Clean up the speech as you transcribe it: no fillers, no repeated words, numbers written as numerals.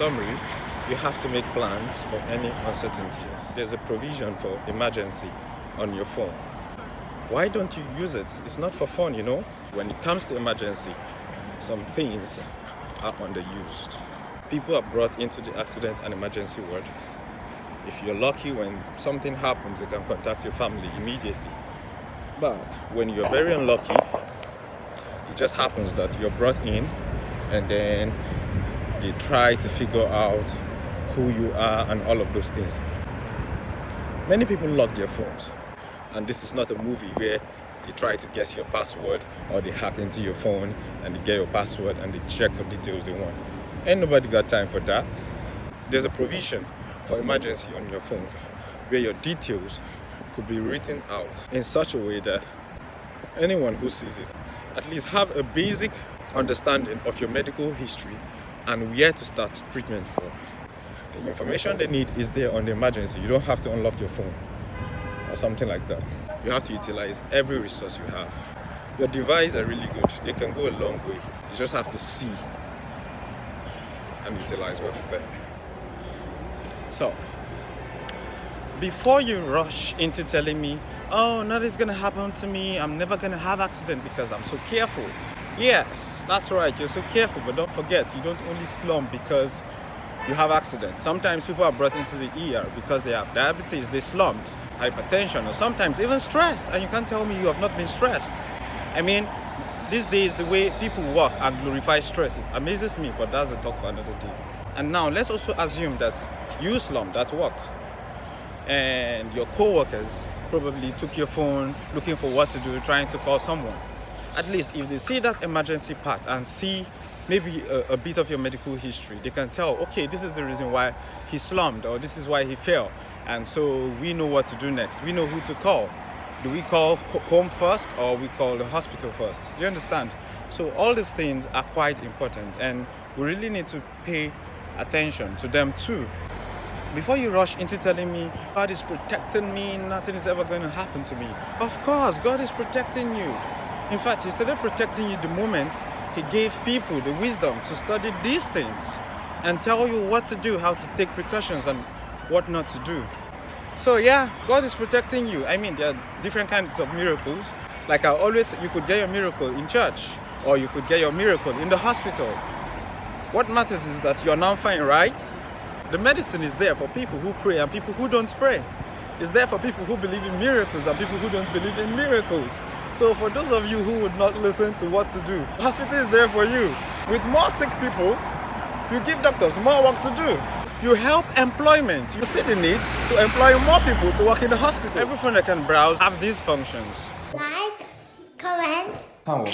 Summary, you have to make plans for any uncertainties. There's a provision for emergency on your phone. Why don't you use it? It's not for fun, you know? When it comes to emergency, some things are underused. People are brought into the accident and emergency ward. If you're lucky, when something happens, you can contact your family immediately. But when you're very unlucky, it just happens that you're brought in and then they try to figure out who you are and all of those things. Many people lock their phones, and this is not a movie where they try to guess your password or they hack into your phone and they get your password and they check for details they want. Ain't nobody got time for that. There's a provision for emergency on your phone where your details could be written out in such a way that anyone who sees it at least have a basic understanding of your medical history and where to start treatment for. The information they need is there on the emergency. You don't have to unlock your phone or something like that. You have to utilize every resource you have. Your devices are really good. They can go a long way. You just have to see and utilize what is there. So, before you rush into telling me, oh, nothing's gonna happen to me, I'm never gonna have accident because I'm so careful. Yes, that's right, you're so careful, but don't forget, you don't only slump because you have accident. Sometimes people are brought into the ER because they have diabetes, they slumped, hypertension, or sometimes even stress, and you can't tell me you have not been stressed. I mean, these days, the way people work and glorify stress, it amazes me, but that's a talk for another day. And now, let's also assume that you slumped at work, and your co-workers probably took your phone looking for what to do, trying to call someone. At least if they see that emergency part and see maybe a bit of your medical history, they can tell, okay, this is the reason why he slumped, or this is why he fell. And so we know what to do next. We know who to call. Do we call home first or we call the hospital first? Do you understand? So all these things are quite important and we really need to pay attention to them too. Before you rush into telling me, God is protecting me, nothing is ever going to happen to me. Of course, God is protecting you. In fact, He started protecting you the moment He gave people the wisdom to study these things and tell you what to do, how to take precautions and what not to do. So yeah, God is protecting you. I mean, there are different kinds of miracles. Like you could get your miracle in church or you could get your miracle in the hospital. What matters is that you're now fine, right? The medicine is there for people who pray and people who don't pray. It's there for people who believe in miracles and people who don't believe in miracles. So for those of you who would not listen to what to do, the hospital is there for you. With more sick people, you give doctors more work to do. You help employment. You see the need to employ more people to work in the hospital. Every phone that can browse have these functions. Like, comment, How?